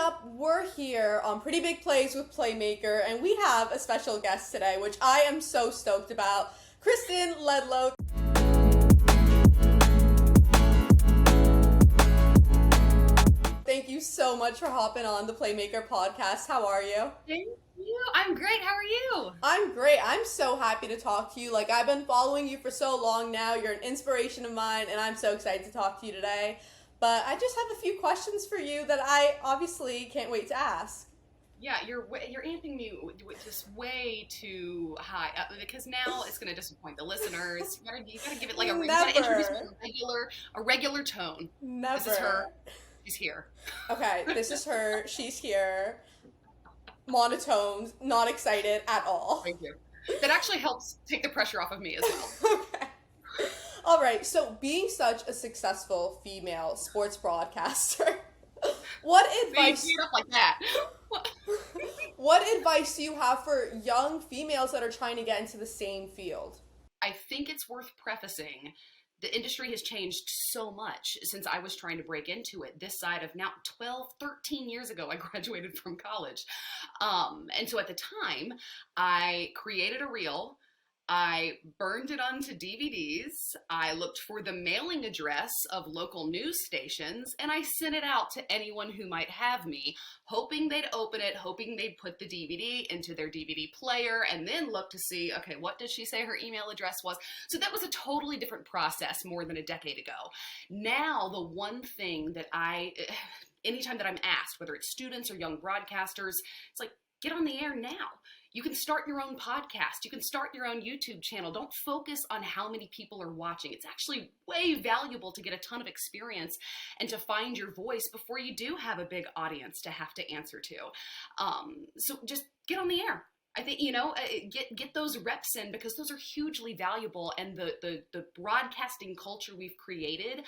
up? We're here on Pretty Big Plays with Playmaker, and we have a special guest today, which I am so stoked about. Kristen Ledlow. Thank you so much for hopping on the Playmaker podcast. How are you? Thank you. I'm great. How are you? I'm great. I'm so happy to talk to you. Like, I've been following you for so long now. You're an inspiration of mine, and I'm so excited to talk to you today. But I just have a few questions for you that I obviously can't wait to ask. Yeah, you're amping me just way too high because now it's going to disappoint the listeners. You gotta give it like you gotta introduce it a regular tone. Never. This is her. She's here. Okay, this is her. She's here. Monotone, not excited at all. Thank you. That actually helps take the pressure off of me as well. Okay. All right, so being such a successful female sports broadcaster, what advice? You up like that. What advice do you have for young females that are trying to get into the same field? I think it's worth prefacing. The industry has changed so much since I was trying to break into it this side of now 12, 13 years ago, I graduated from college. And so at the time, I created a reel. I burned it onto DVDs. I looked for the mailing address of local news stations, and I sent it out to anyone who might have me, hoping they'd open it, hoping they'd put the DVD into their DVD player, and then look to see, okay, what did she say her email address was? So that was a totally different process more than a decade ago. Now, the one thing that anytime that I'm asked, whether it's students or young broadcasters, it's like, get on the air now. You can start your own podcast. You can start your own YouTube channel. Don't focus on how many people are watching. It's actually way valuable to get a ton of experience and to find your voice before you do have a big audience to have to answer to. So just get on the air. I think, get those reps in because those are hugely valuable, and the broadcasting culture we've created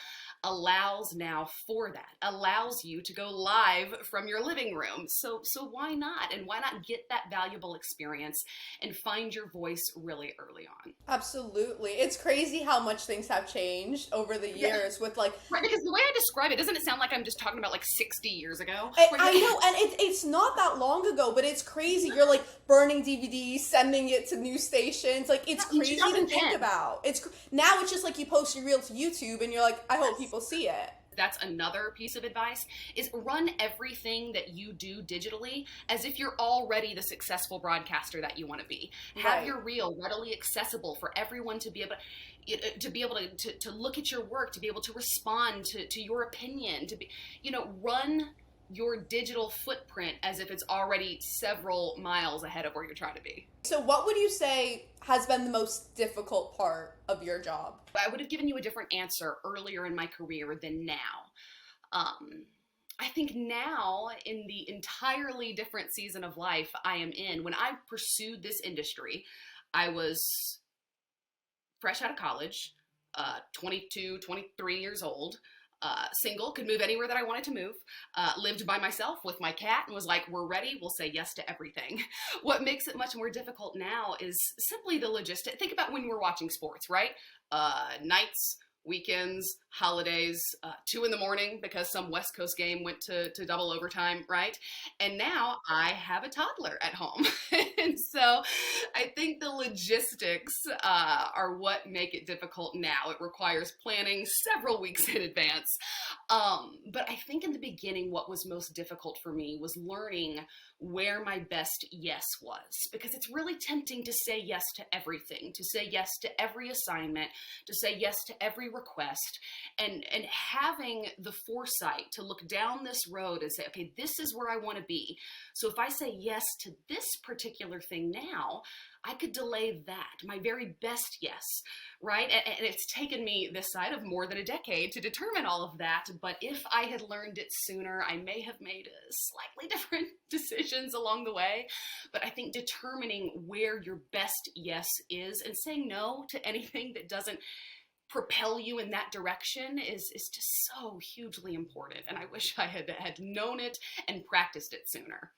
allows now for that, allows you to go live from your living room. So why not? And why not get that valuable experience and find your voice really early on? Absolutely. It's crazy how much things have changed over the years with like... Right, because the way I describe it, doesn't it sound like I'm just talking about like 60 years ago? I know, and it's not that long ago, but it's crazy. You're like burning DVDs, sending it to news stations. Like, it's crazy to think about. Now it's just like you post your reel to YouTube and you're like, I hope people see it. That's another piece of advice, is run everything that you do digitally as if you're already the successful broadcaster that you want to be. Have your reel readily accessible for everyone to be able to look at your work, to be able to respond to your opinion, to be, run your digital footprint as if it's already several miles ahead of where you're trying to be. So what would you say has been the most difficult part of your job? I would have given you a different answer earlier in my career than now. I think now, in the entirely different season of life I am in, when I pursued this industry, I was fresh out of college, 22, 23 years old, single, could move anywhere that I wanted to move, lived by myself with my cat, and was like, we're ready, we'll say yes to everything. What makes it much more difficult now is simply the logistics. Think about when we're watching sports, right? Nights, weekends, holidays, 2 a.m. because some West Coast game went to double overtime, right? And now I have a toddler at home. And so I think the logistics are what make it difficult now. It requires planning several weeks in advance. But I think in the beginning, what was most difficult for me was learning where my best yes was, because it's really tempting to say yes to everything, to say yes to every assignment, to say yes to every request, and having the foresight to look down this road and say, okay, this is where I want to be. So if I say yes to this particular thing now, I could delay that, my very best yes, right? And it's taken me this side of more than a decade to determine all of that. But if I had learned it sooner, I may have made slightly different decisions along the way. But I think determining where your best yes is and saying no to anything that doesn't propel you in that direction is just so hugely important. And I wish I had known it and practiced it sooner.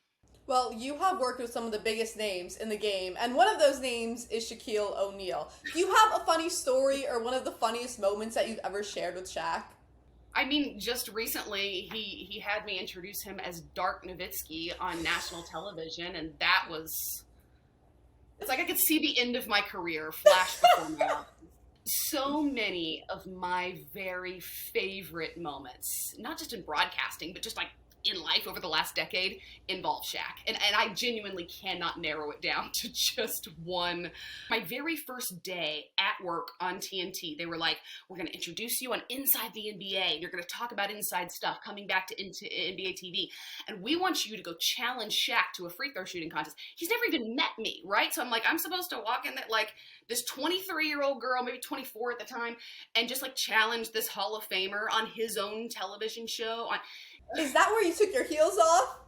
Well, you have worked with some of the biggest names in the game, and one of those names is Shaquille O'Neal. Do you have a funny story or one of the funniest moments that you've ever shared with Shaq? I mean, just recently he had me introduce him as Dark Nowitzki on national television, and that was, it's like I could see the end of my career flash before my eyes. So many of my very favorite moments, not just in broadcasting, but just like in life over the last decade, involve Shaq. And I genuinely cannot narrow it down to just one. My very first day at work on TNT, they were like, we're going to introduce you on Inside the NBA. You're going to talk about inside stuff coming back into NBA TV. And we want you to go challenge Shaq to a free throw shooting contest. He's never even met me, right? So I'm like, I'm supposed to walk in that, like, this 23-year-old girl, maybe 24 at the time, and just like challenge this Hall of Famer on his own television show. Is that where you took your heels off?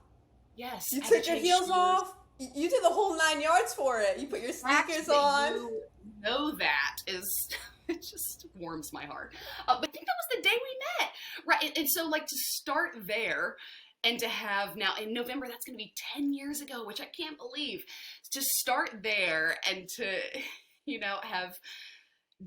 Yes. You took your heels off? You did the whole 9 yards for it. You put your sneakers on. You know that is, it just warms my heart. But I think that was the day we met, right? And so like to start there and to have now in November, that's going to be 10 years ago, which I can't believe. To start there and to, you know, have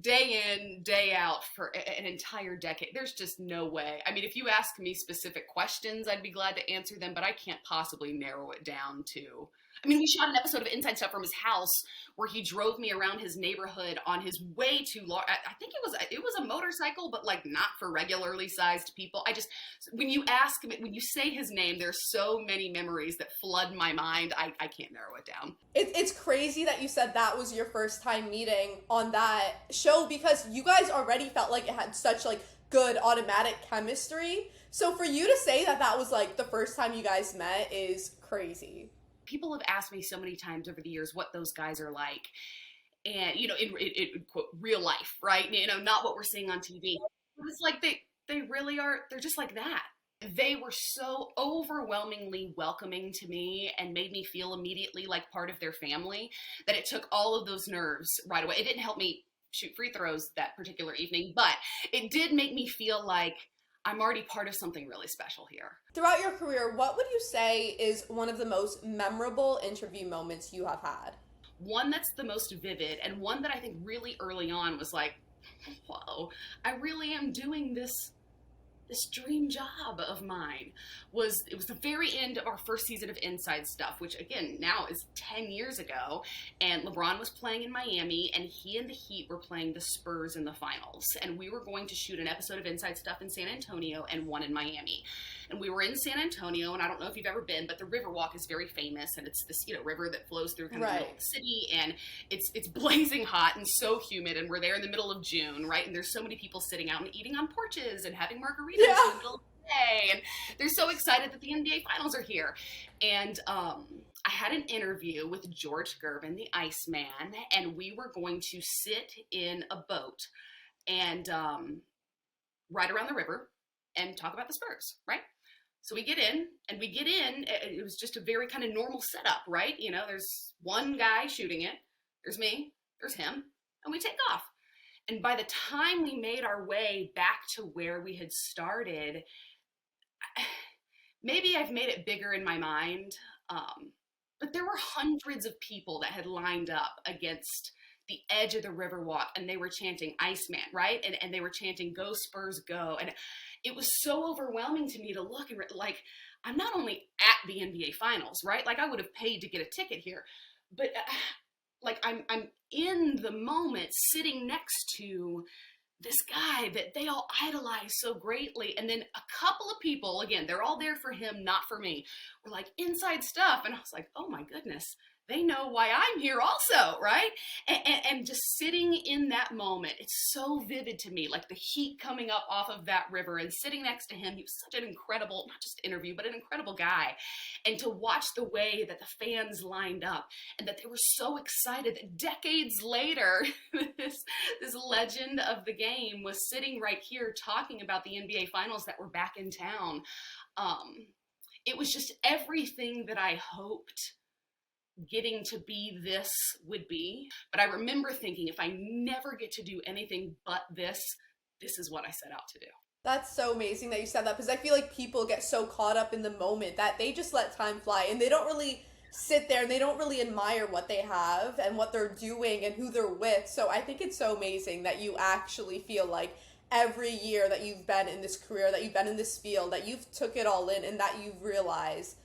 day in, day out for an entire decade. There's just no way. I mean, if you ask me specific questions, I'd be glad to answer them, but I can't possibly narrow it down to. I mean, we shot an episode of Inside Stuff from his house where he drove me around his neighborhood on his way too large. I think it was a motorcycle, but like not for regularly sized people. When you say his name, there's so many memories that flood my mind. I can't narrow it down. It's crazy that you said that was your first time meeting on that show, because you guys already felt like it had such like good automatic chemistry. So for you to say that was like the first time you guys met is crazy. People have asked me so many times over the years what those guys are like, and you know, in quote real life, right? You know, not what we're seeing on TV. It's like they really are. They're just like that. They were so overwhelmingly welcoming to me and made me feel immediately like part of their family that it took all of those nerves right away. It didn't help me shoot free throws that particular evening, but it did make me feel like I'm already part of something really special here. Throughout your career, what would you say is one of the most memorable interview moments you have had? One that's the most vivid, and one that I think really early on was like, whoa, I really am doing this dream job of mine. It was the very end of our first season of Inside Stuff, which again now is 10 years ago, and LeBron was playing in Miami, and he and the Heat were playing the Spurs in the finals, and we were going to shoot an episode of Inside Stuff in San Antonio and one in Miami. And we were in San Antonio, and I don't know if you've ever been, but the Riverwalk is very famous, and it's this, you know, river that flows through kind of the middle of the city, and it's blazing hot and so humid, and we're there in the middle of June, right? And there's so many people sitting out and eating on porches and having margaritas in the middle of the day, and they're so excited that the NBA Finals are here. And I had an interview with George Gervin, the Iceman, and we were going to sit in a boat and ride around the river and talk about the Spurs, right? So we get in, it was just a very kind of normal setup, right? You know, there's one guy shooting it, there's me, there's him, and we take off. And by the time we made our way back to where we had started, maybe I've made it bigger in my mind, but there were hundreds of people that had lined up against the edge of the Riverwalk, and they were chanting Iceman, right? And they were chanting Go Spurs Go. And it was so overwhelming to me to look and like, I'm not only at the NBA Finals, right? Like I would have paid to get a ticket here, but like I'm in the moment sitting next to this guy that they all idolize so greatly. And then a couple of people, again, they're all there for him, not for me, were like Inside Stuff. And I was like, oh my goodness, they know why I'm here also, right? And just sitting in that moment, it's so vivid to me, like the heat coming up off of that river and sitting next to him. He was such an incredible, not just interview, but an incredible guy. And to watch the way that the fans lined up and that they were so excited that decades later, this legend of the game was sitting right here talking about the NBA Finals that were back in town. It was just everything that I hoped getting to be this would be. But I remember thinking, if I never get to do anything but this is what I set out to do. That's so amazing that you said that, because I feel like people get so caught up in the moment that they just let time fly and they don't really sit there and they don't really admire what they have and what they're doing and who they're with. So I think it's so amazing that you actually feel like every year that you've been in this career, that you've been in this field, that you've took it all in and that you've realized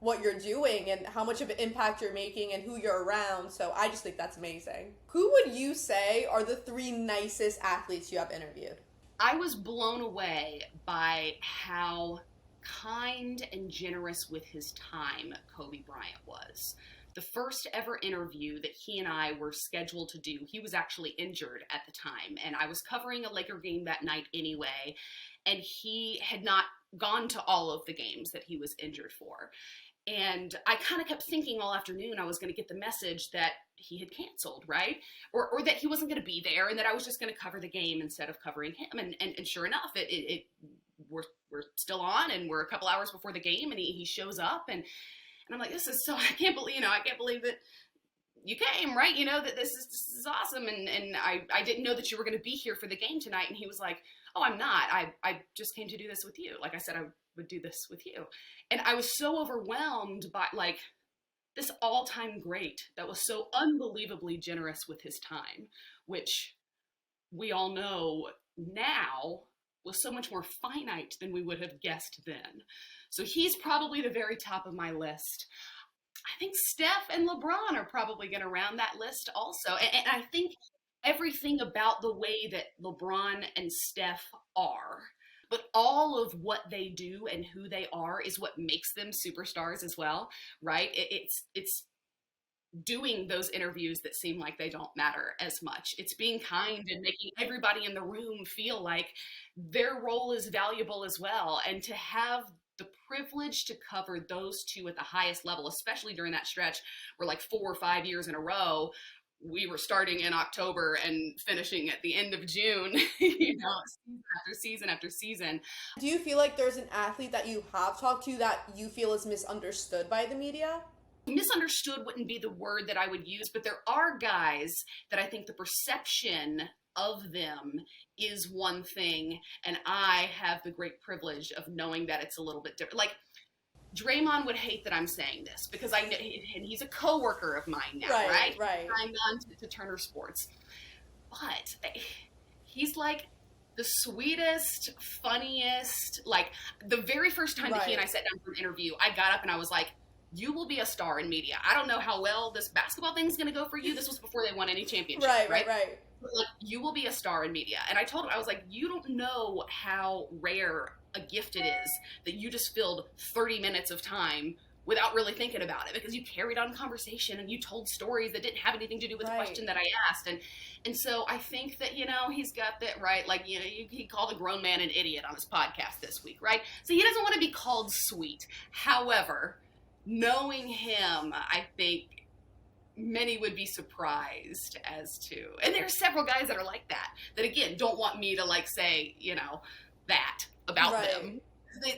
what you're doing and how much of an impact you're making and who you're around. So I just think that's amazing. Who would you say are the 3 nicest athletes you have interviewed? I was blown away by how kind and generous with his time Kobe Bryant was. The first ever interview that he and I were scheduled to do, he was actually injured at the time, and I was covering a Laker game that night anyway, and he had not gone to all of the games that he was injured for. And I kind of kept thinking all afternoon I was going to get the message that he had canceled, right? Or that he wasn't going to be there and that I was just going to cover the game instead of covering him. And sure enough, we're still on and we're a couple hours before the game and he shows up and I'm like, this is so, I can't believe that you came, right? That this is awesome. And I didn't know that you were going to be here for the game tonight. And he was like, oh, I'm not. I just came to do this with you. Like I said, I would do this with you. And I was so overwhelmed by like this all-time great that was so unbelievably generous with his time, which we all know now was so much more finite than we would have guessed then. So he's probably the very top of my list. I think Steph and LeBron are probably going to round that list also. And I think everything about the way that LeBron and Steph are, but all of what they do and who they are is what makes them superstars as well, right? It's doing those interviews that seem like they don't matter as much. It's being kind and making everybody in the room feel like their role is valuable as well. And to have the privilege to cover those two at the highest level, especially during that stretch where like 4 or 5 years in a row, we were starting in October and finishing at the end of June, season after season after season. Do you feel like there's an athlete that you have talked to that you feel is misunderstood by the media? Misunderstood wouldn't be the word that I would use, but there are guys that I think the perception of them is one thing, and I have the great privilege of knowing that it's a little bit different. Like, Draymond would hate that I'm saying this because I know, and he's a coworker of mine now, right? Right. I'm on to Turner Sports, but he's like the sweetest, funniest. Like the very first time that he and I sat down for an interview, I got up and I was like, "You will be a star in media. I don't know how well this basketball thing's going to go for you." This was before they won any championship, right? But like, you will be a star in media. And I told him, I was like, you don't know how rare a gift it is that you just filled 30 minutes of time without really thinking about it, because you carried on conversation and you told stories that didn't have anything to do with the question that I asked. And so I think that, he's got that right. Like, he called a grown man an idiot on his podcast this week, right? So he doesn't want to be called sweet. However, knowing him, I think many would be surprised as to, and there are several guys that are like that again, don't want me to like say, that about them.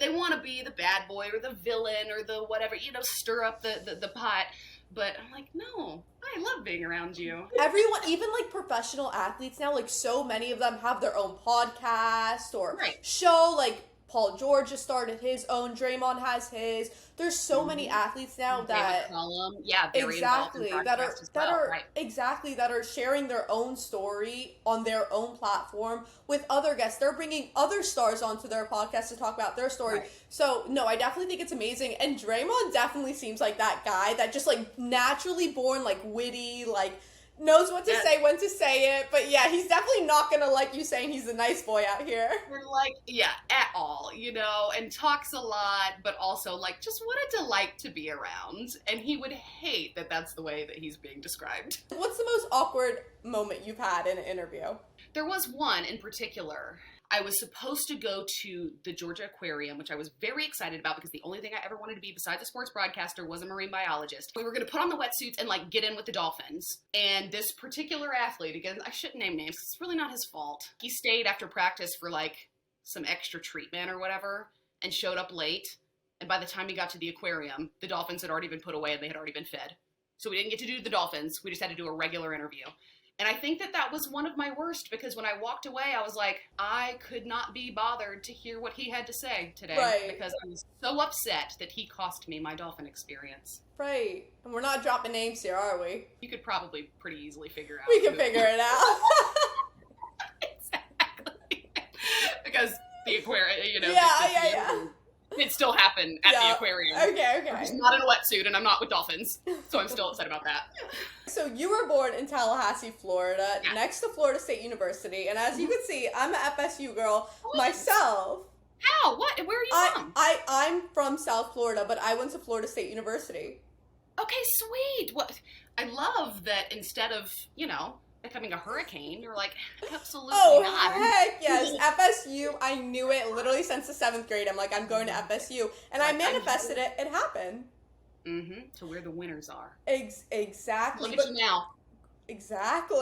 They want to be the bad boy or the villain or the whatever, stir up the pot. But I'm like, no, I love being around you. Everyone, even like professional athletes now, like so many of them have their own podcast or show. Like Paul George just started his own. Draymond has his. There's so many athletes now that that are sharing their own story on their own platform with other guests. They're bringing other stars onto their podcast to talk about their story. So no, I definitely think it's amazing. And Draymond definitely seems like that guy that just like naturally born, like witty, like knows what to say, when to say it. But yeah, he's definitely not gonna like you saying he's the nice boy out here. We're like, at all, and talks a lot, but also like just what a delight to be around. And he would hate that that's the way that he's being described. What's the most awkward moment you've had in an interview? There was one in particular. I was supposed to go to the Georgia Aquarium, which I was very excited about because the only thing I ever wanted to be besides a sports broadcaster was a marine biologist. We were going to put on the wetsuits and like get in with the dolphins. And this particular athlete, again, I shouldn't name names, it's really not his fault. He stayed after practice for like some extra treatment or whatever and showed up late. And by the time he got to the aquarium, the dolphins had already been put away and they had already been fed. So we didn't get to do the dolphins. We just had to do a regular interview. And I think that was one of my worst, because when I walked away, I was like, I could not be bothered to hear what he had to say today. Because I was so upset that he cost me my dolphin experience. Right. And we're not dropping names here, are we? You could probably pretty easily figure out. We can figure it out. Exactly. the aquarium, Yeah. it still happened at the aquarium. Okay. I'm just not in a wetsuit, and I'm not with dolphins, so I'm still upset about that. So you were born in Tallahassee, Florida, next to Florida State University, and as you can see, I'm an FSU girl myself. How? What? Where are you from? I'm from South Florida, but I went to Florida State University. Okay, sweet. What? I love that instead of, becoming a hurricane, you're like, absolutely not. Heck yes. FSU, I knew it literally since the 7th grade. I'm like, I'm going to FSU. And I manifested it. It happened. Mm-hmm. To where the winners are. Exactly. Look at you now. Exactly.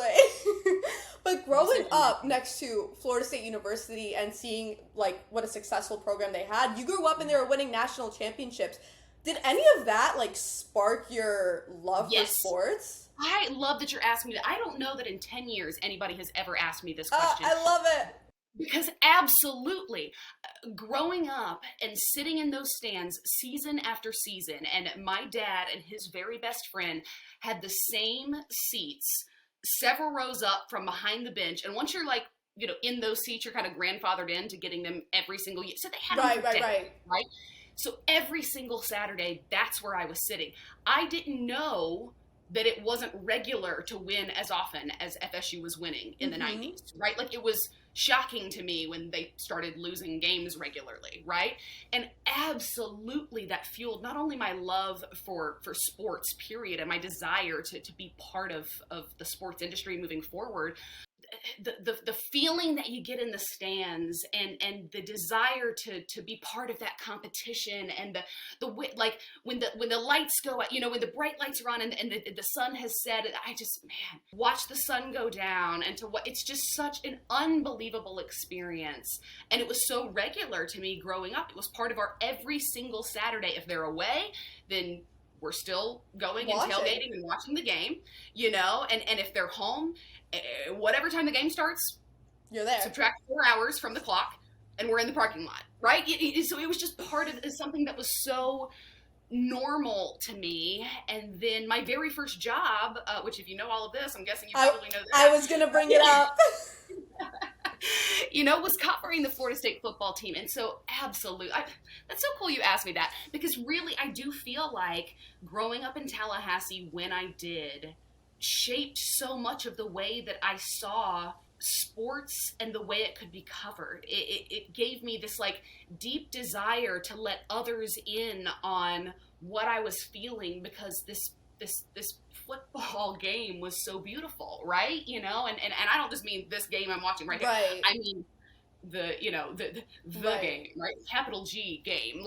But growing up next to Florida State University and seeing like what a successful program they had, you grew up and they were winning national championships. Did any of that like spark your love for sports? I love that you're asking me that. I don't know that in 10 years anybody has ever asked me this question. I love it. Because absolutely, growing up and sitting in those stands season after season, and my dad and his very best friend had the same seats several rows up from behind the bench. And once you're like, in those seats, you're kind of grandfathered into getting them every single year. So they had them right? So every single Saturday, that's where I was sitting. I didn't know that it wasn't regular to win as often as FSU was winning in the 90s, right? Like, it was shocking to me when they started losing games regularly, right? And absolutely that fueled not only my love for sports, period, and my desire to be part of the sports industry moving forward, the feeling that you get in the stands and the desire to be part of that competition and the like when the lights go out, when the bright lights are on and the sun has set, watch the sun go down and it's just such an unbelievable experience. And it was so regular to me growing up. It was part of our every single Saturday. If they're away, then we're still going and tailgating and watching the game, and if they're home, whatever time the game starts, you're there. Subtract 4 hours from the clock, and we're in the parking lot, right? So it was just part of something that was so normal to me. And then my very first job, which if you know all of this, I'm guessing you probably know that. I was going to bring it up. Was covering the Florida State football team. And so absolutely, that's so cool you asked me that, because really I do feel like growing up in Tallahassee when I did shaped so much of the way that I saw sports and the way it could be covered. It gave me this like deep desire to let others in on what I was feeling, because this football game was so beautiful, right? And I don't just mean this game I'm watching right here. I mean the game, right? Capital G game.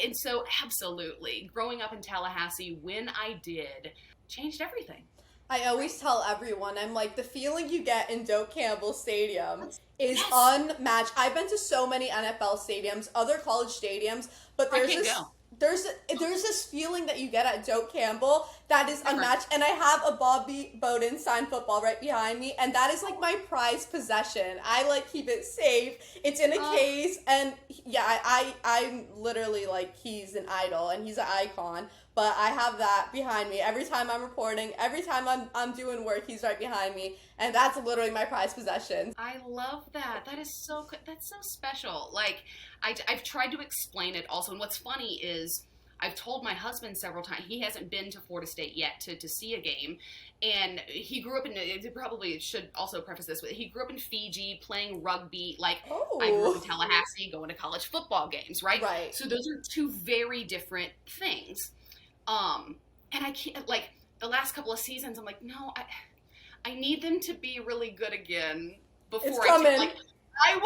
And so absolutely, growing up in Tallahassee when I did changed everything. I always tell everyone, I'm like, the feeling you get in Doak Campbell Stadium is unmatched. I've been to so many NFL stadiums, other college stadiums, but there's this feeling that you get at Doak Campbell that is unmatched. And I have a Bobby Bowden signed football right behind me, and that is like my prized possession. I like keep it safe. It's in a case, and I'm literally like, he's an idol and he's an icon. But I have that behind me every time I'm reporting, every time I'm doing work. He's right behind me, and that's literally my prized possession. I love that. That is so good. That's so special. Like, I've tried to explain it also, and what's funny is I've told my husband several times, he hasn't been to Florida State yet to see a game, and he grew up in, probably should also preface this with, he grew up in Fiji playing rugby, like I grew up in Tallahassee going to college football games, right? Right. So those are two very different things. And I can't, like, the last couple of seasons, I'm like, no, I need them to be really good again before I'm like, I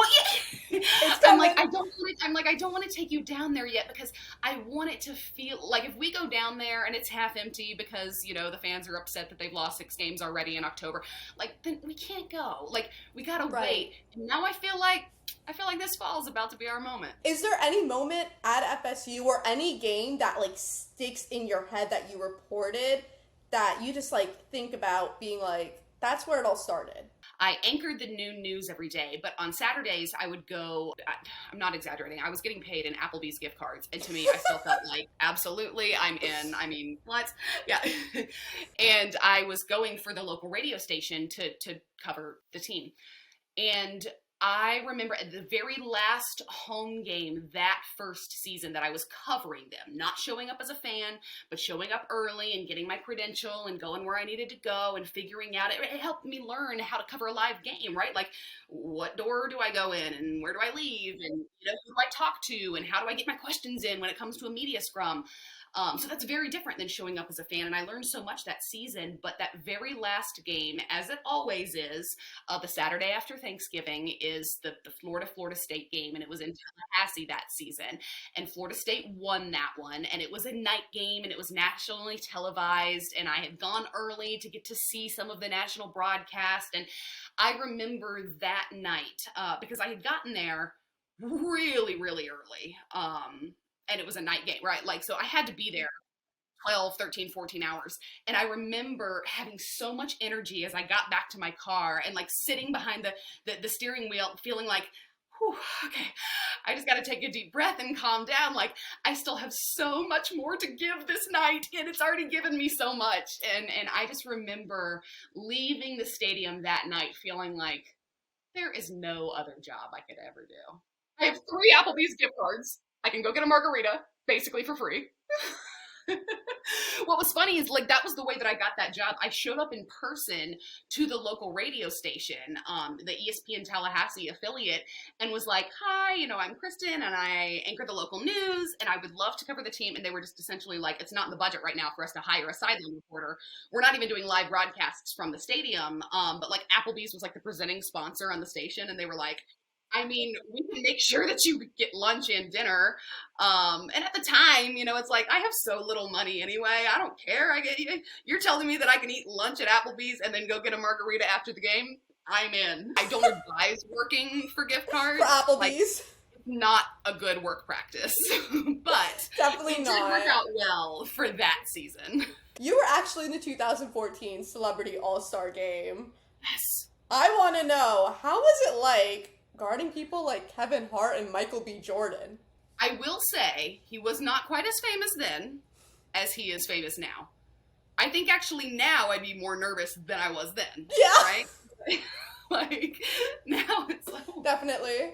don't want to take you down there yet, because I want it to feel like if we go down there and it's half empty because, the fans are upset that they've lost 6 games already in October, like, then we can't go. Like, we gotta wait. And now I feel like this fall is about to be our moment. Is there any moment at FSU or any game that like sticks in your head that you reported that you just like think about being like, that's where it all started? I anchored the noon news every day, but on Saturdays I would go, I'm not exaggerating, I was getting paid in Applebee's gift cards, and to me I still felt like, absolutely, I'm in. I mean, what? Yeah. And I was going for the local radio station to cover the team. And I remember at the very last home game that first season that I was covering them, not showing up as a fan, but showing up early and getting my credential and going where I needed to go and figuring out, it helped me learn how to cover a live game, right? Like, what door do I go in and where do I leave, and who do I talk to and how do I get my questions in when it comes to a media scrum? So that's very different than showing up as a fan, and I learned so much that season. But that very last game, as it always is, the Saturday after Thanksgiving, is the Florida State game, and it was in Tallahassee that season, and Florida State won that one, and it was a night game, and it was nationally televised, and I had gone early to get to see some of the national broadcast, and I remember that night, because I had gotten there really, really early, and it was a night game, right? Like, so I had to be there 12, 13, 14 hours. And I remember having so much energy as I got back to my car and like sitting behind the steering wheel, feeling like, whew, okay, I just got to take a deep breath and calm down. Like, I still have so much more to give this night, and it's already given me so much. And I just remember leaving the stadium that night feeling like there is no other job I could ever do. I have 3 Applebee's gift cards. I can go get a margarita, basically for free. What was funny is, like, that was the way that I got that job. I showed up in person to the local radio station, the ESPN Tallahassee affiliate, and was like, hi, I'm Kristen, and I anchor the local news, and I would love to cover the team. And they were just essentially like, it's not in the budget right now for us to hire a sideline reporter. We're not even doing live broadcasts from the stadium. But like, Applebee's was like the presenting sponsor on the station, and they were like, I mean, we can make sure that you get lunch and dinner. And at the time, it's like, I have so little money anyway. I don't care. You're telling me that I can eat lunch at Applebee's and then go get a margarita after the game? I'm in. I don't advise working for gift cards. For Applebee's. Like, not a good work practice. But definitely it not. did work out well for that season. You were actually in the 2014 Celebrity All-Star Game. Yes. I want to know, how was it like guarding people like Kevin Hart and Michael B. Jordan? I will say he was not quite as famous then as he is famous now. I think actually now I'd be more nervous than I was then. Yeah. Right? Like, now it's like... Definitely.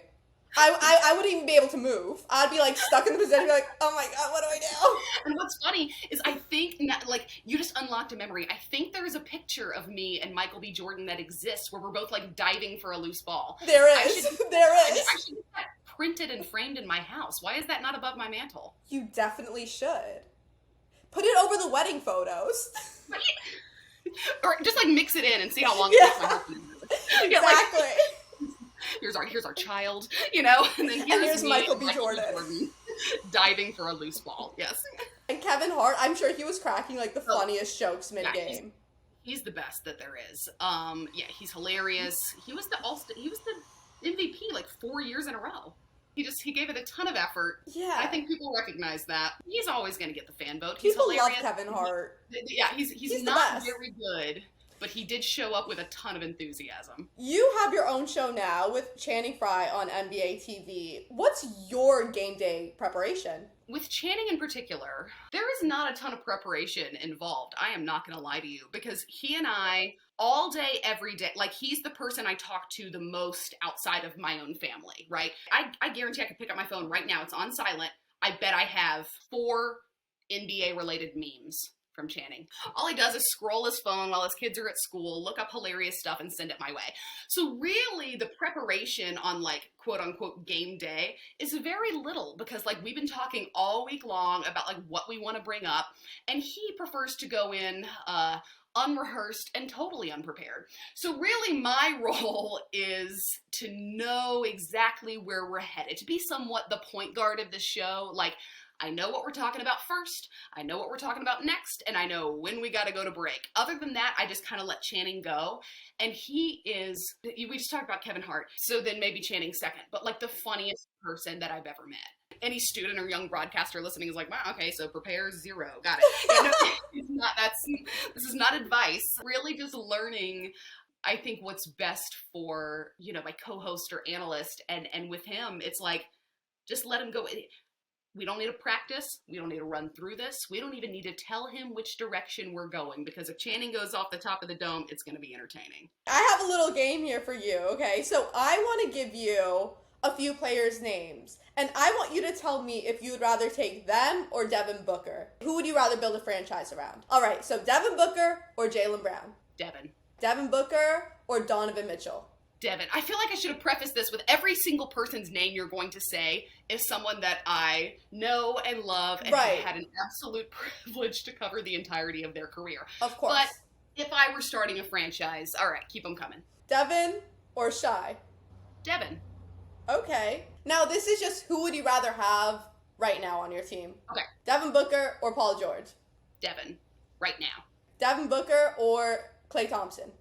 I wouldn't even be able to move. I'd be like stuck in the position, like, oh my god, what do I do? And what's funny is I think, like, you just unlocked a memory. I think there is a picture of me and Michael B. Jordan that exists where we're both like diving for a loose ball. There is. There is. I should get that printed and framed in my house. Why is that not above my mantle? You definitely should. Put it over the wedding photos. Or just like mix it in and see how long Yeah. it takes my husband. Exactly. Like, here's our child, and then here's me, Michael B. Jordan diving for a loose ball. Yes. And Kevin Hart, I'm sure he was cracking like the funniest jokes mid-game. Yeah, he's the best that there is. Yeah, he's hilarious. He was the MVP like 4 years in a row. He gave it a ton of effort. Yeah. I think people recognize that. He's always going to get the fan vote. People He's hilarious. love Kevin Hart. Yeah, he's not very good, but he did show up with a ton of enthusiasm. You have your own show now with Channing Frye on NBA TV. What's your game day preparation? With Channing in particular, there is not a ton of preparation involved. I am not going to lie to you, because he and I, all day, every day, like, he's the person I talk to the most outside of my own family, right? I guarantee I could pick up my phone right now. It's on silent. I bet I have 4 NBA-related memes from Channing. All he does is scroll his phone while his kids are at school, look up hilarious stuff, and send it my way. So really, the preparation on, like, quote-unquote game day is very little, because, like, we've been talking all week long about, like, what we want to bring up, and he prefers to go in unrehearsed and totally unprepared. So really, my role is to know exactly where we're headed, to be somewhat the point guard of the show. Like, I know what we're talking about first, I know what we're talking about next, and I know when we gotta go to break. Other than that, I just kind of let Channing go. And we just talked about Kevin Hart, so then maybe Channing second, but like the funniest person that I've ever met. Any student or young broadcaster listening is like, wow, okay, so prepare 0, got it. This is not advice. Really just learning, I think, what's best for, my co-host or analyst, and with him, it's like, just let him go. We don't need to practice. We don't need to run through this. We don't even need to tell him which direction we're going, because if Channing goes off the top of the dome, it's going to be entertaining. I have a little game here for you, okay? So I want to give you a few players' names, and I want you to tell me if you would rather take them or Devin Booker. Who would you rather build a franchise around? All right, so Devin Booker or Jaylen Brown? Devin. Devin Booker or Donovan Mitchell? Devin. I feel like I should have prefaced this with every single person's name you're going to say is someone that I know and love and have had an absolute privilege to cover the entirety of their career. Of course. But if I were starting a franchise, all right, keep them coming. Devin or Shy? Devin. Okay. Now, this is just who would you rather have right now on your team? Okay. Devin Booker or Paul George? Devin. Right now. Devin Booker or Klay Thompson?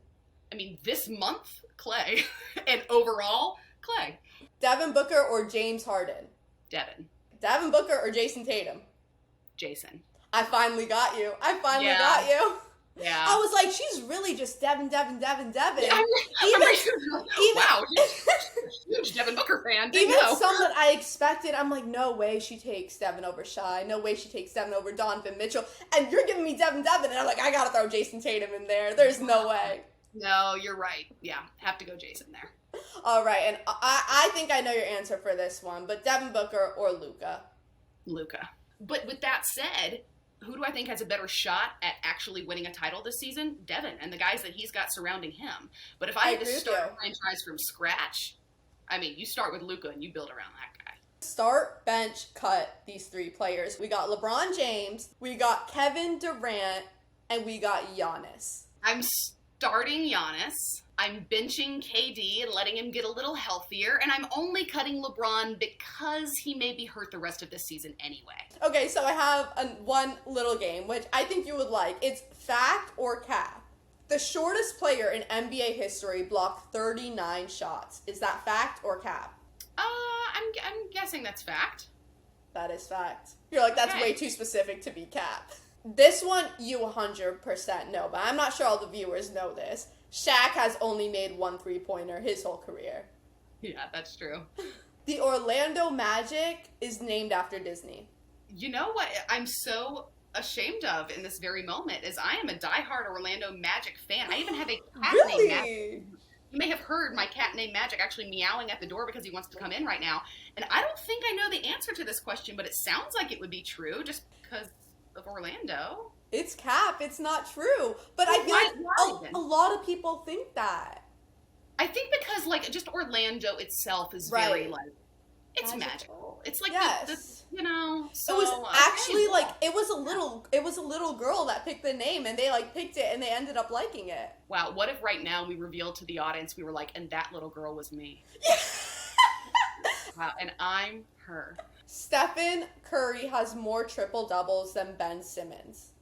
I mean, this month, Klay. And overall, Klay. Devin Booker or James Harden? Devin. Devin Booker or Jason Tatum? Jason. I finally got you. Got you. Yeah. I was like, she's really just Devin. Yeah, wow, huge Devin Booker fan. Even some that I expected, I'm like, no way she takes Devin over Shy. No way she takes Devin over Donovan Mitchell. And you're giving me Devin, and I'm like, I gotta throw Jason Tatum in there. There's no way. No, you're right. Yeah, have to go Jason there. All right, and I think I know your answer for this one, but Devin Booker or Luka? Luka. But with that said, who do I think has a better shot at actually winning a title this season? Devin, and the guys that he's got surrounding him. But if I had to start a franchise from scratch, I mean, you start with Luka and you build around that guy. Start, bench, cut these three players. We got LeBron James, we got Kevin Durant, and we got Giannis. I'm starting Giannis. I'm benching KD and letting him get a little healthier, and I'm only cutting LeBron because he may be hurt the rest of this season anyway. Okay, so I have one little game, which I think you would like. It's fact or cap. The shortest player in NBA history blocked 39 shots. Is that fact or cap? I'm guessing that's fact. That is fact. You're like, that's way too specific to be cap. This one, you 100% know, but I'm not sure all the viewers know this. Shaq has only made one three-pointer his whole career. Yeah, that's true. The Orlando Magic is named after Disney. You know what I'm so ashamed of in this very moment is I am a diehard Orlando Magic fan. I even have a cat named Magic. You may have heard my cat named Magic actually meowing at the door because he wants to come in right now. And I don't think I know the answer to this question, but it sounds like it would be true just because of Orlando. It's cap. It's not true. But I feel like a lot of people think that. I think because, like, just Orlando itself is very, like, it's magical. It's like, you know, so... It was actually, like, it was a little girl that picked the name, and they, like, picked it, and they ended up liking it. Wow, what if right now we revealed to the audience, we were like, and that little girl was me? Yeah. Wow, and I'm her. Stephen Curry has more triple-doubles than Ben Simmons.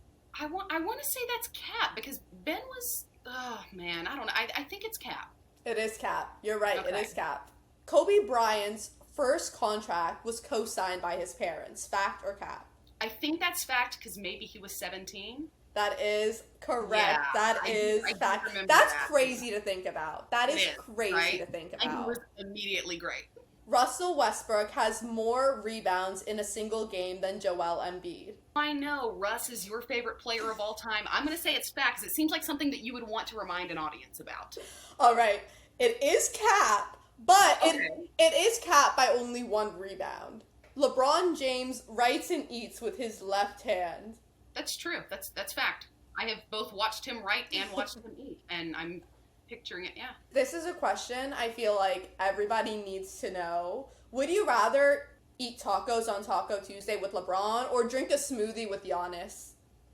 I want to say that's cap, because Ben was, oh, man, I don't know. I think it's cap. It is cap. You're right. Okay. It is cap. Kobe Bryant's first contract was co-signed by his parents. Fact or cap? I think that's fact because maybe he was 17. That is correct. Yeah, that is fact. That's crazy to think about. That is crazy to think about. And he was immediately great. Russell Westbrook has more rebounds in a single game than Joel Embiid. I know Russ is your favorite player of all time. I'm going to say it's fact because it seems like something that you would want to remind an audience about. All right. It is cap, but it is cap by only one rebound. LeBron James writes and eats with his left hand. That's true. That's fact. I have both watched him write and watched him eat, and I'm picturing it, yeah. This is a question I feel like everybody needs to know. Would you rather eat tacos on Taco Tuesday with LeBron or drink a smoothie with Giannis?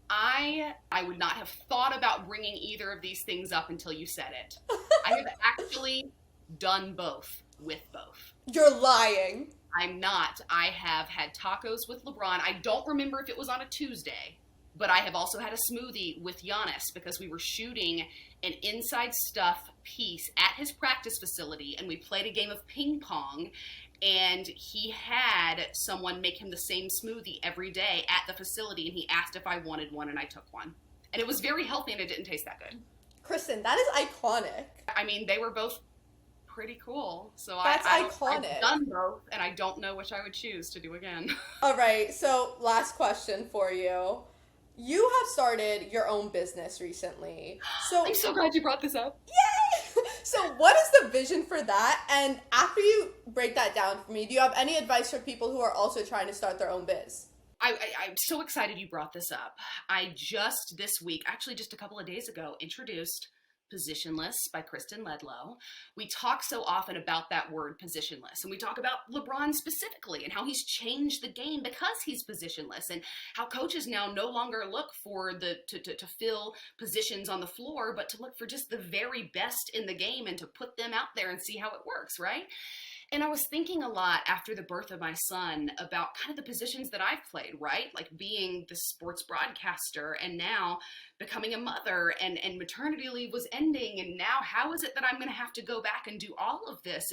I would not have thought about bringing either of these things up until you said it. I have actually done both with both. You're lying. I'm not. I have had tacos with LeBron. I don't remember if it was on a Tuesday, but I have also had a smoothie with Giannis because we were shooting an inside stuff piece at his practice facility, and we played a game of ping pong, and he had someone make him the same smoothie every day at the facility, and he asked if I wanted one, and I took one. And it was very healthy, and it didn't taste that good. Kristen, that is iconic. I mean, they were both pretty cool. So That's I've iconic. done both, and I don't know which I would choose to do again. All right, so last question for you. You have started your own business recently. I'm So, so glad you brought this up. yay! So, what is the vision for that? And after you break that down for me, do you have any advice for people who are also trying to start their own biz? I'm so excited you brought this up. I just this week, actually just a couple of days ago, introduced Positionless by Kristen Ledlow. We talk so often about that word positionless, and we talk about LeBron specifically and how he's changed the game because he's positionless, and how coaches now no longer look for to fill positions on the floor, but to look for just the very best in the game and to put them out there and see how it works, right? And I was thinking a lot after the birth of my son about kind of the positions that I've played, right? Like being the sports broadcaster and now becoming a mother, and maternity leave was ending. And now how is it that I'm going to have to go back and do all of this?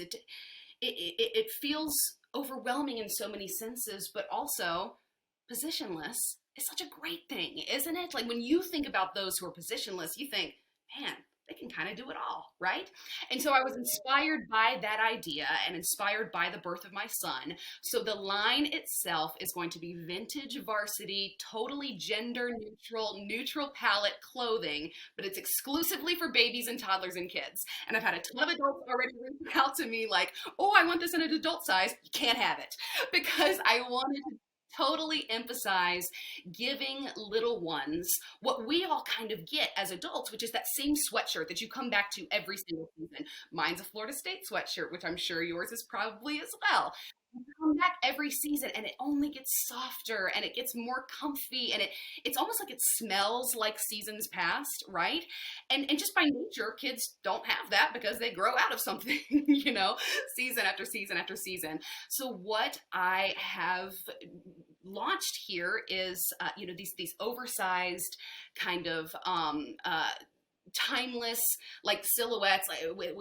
It feels overwhelming in so many senses, but also positionless is such a great thing, isn't it? Like when you think about those who are positionless, you think, man, they can kind of do it all, right? And so I was inspired by that idea and inspired by the birth of my son. So the line itself is going to be vintage varsity, totally gender neutral palette clothing, but it's exclusively for babies and toddlers and kids. And I've had a ton of adults already reach out to me like, oh, I want this in an adult size. You can't have it, because I wanted to totally emphasize giving little ones what we all kind of get as adults, which is that same sweatshirt that you come back to every single season. Mine's a Florida State sweatshirt, which I'm sure yours is probably as well. You come back every season and it only gets softer and it gets more comfy, and it's almost like it smells like seasons past, right? And just by nature, kids don't have that because they grow out of something, season after season after season. So what I have launched here is these oversized kind of timeless like silhouettes, like with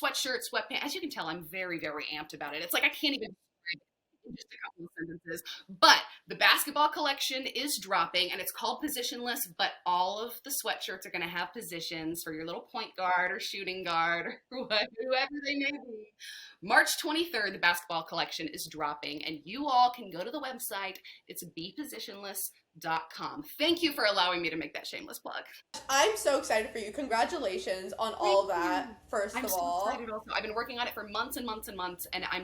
sweatshirt, sweatpants. As you can tell, I'm very, very amped about it. It's like I can't even describe it in just a couple of sentences. But the basketball collection is dropping, and it's called Positionless, but all of the sweatshirts are going to have positions for your little point guard or shooting guard or whoever they may be. March 23rd, the basketball collection is dropping, and you all can go to the website. It's bepositionless.com. Thank you for allowing me to make that shameless plug. I'm so excited for you. Congratulations on all of that, first I'm of so all. excited also. I've been working on it for months and months and months, and I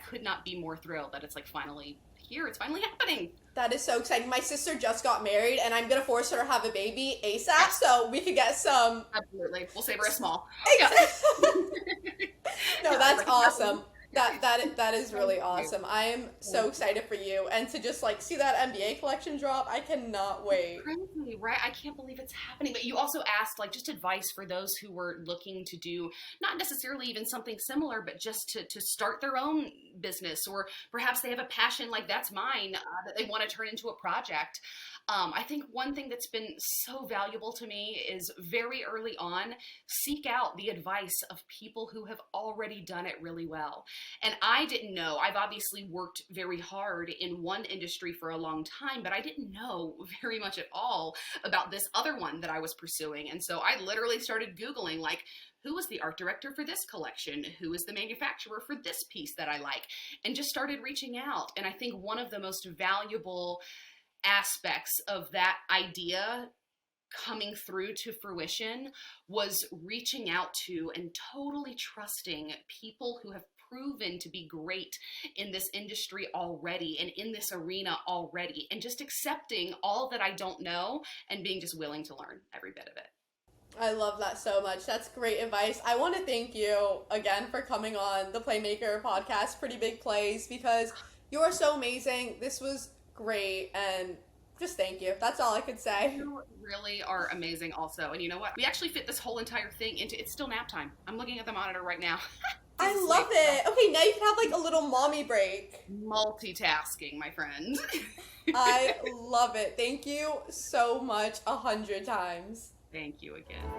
could not be more thrilled that it's like finally here. It's finally happening. That is so exciting. My sister just got married, and I'm going to force her to have a baby ASAP so we could get some. Absolutely. We'll save her a small. No, that's awesome. That is really awesome. I am so excited for you, and to just like see that NBA collection drop, I cannot wait. Crazy, right? I can't believe it's happening. But you also asked like just advice for those who were looking to do not necessarily even something similar, but just to start their own business, or perhaps they have a passion like that's mine that they want to turn into a project. I think one thing that's been so valuable to me is very early on, seek out the advice of people who have already done it really well. And I didn't know, I've obviously worked very hard in one industry for a long time, but I didn't know very much at all about this other one that I was pursuing. And so I literally started Googling, like, who was the art director for this collection? Who is the manufacturer for this piece that I like? And just started reaching out. And I think one of the most valuable aspects of that idea coming through to fruition was reaching out to and totally trusting people who have proven to be great in this industry already and in this arena already, and just accepting all that I don't know and being just willing to learn every bit of it. I love that so much. That's great advice. I want to thank you again for coming on the Playmaker podcast, Pretty Big Plays, because you are so amazing. This was great, and just thank you. That's all I could say. You really are amazing also. And you know what? We actually fit this whole entire thing into, it's still nap time. I'm looking at the monitor right now. I love it. Okay, now you can have like a little mommy break. Multitasking, my friend. I love it. Thank you so much 100 times. Thank you again.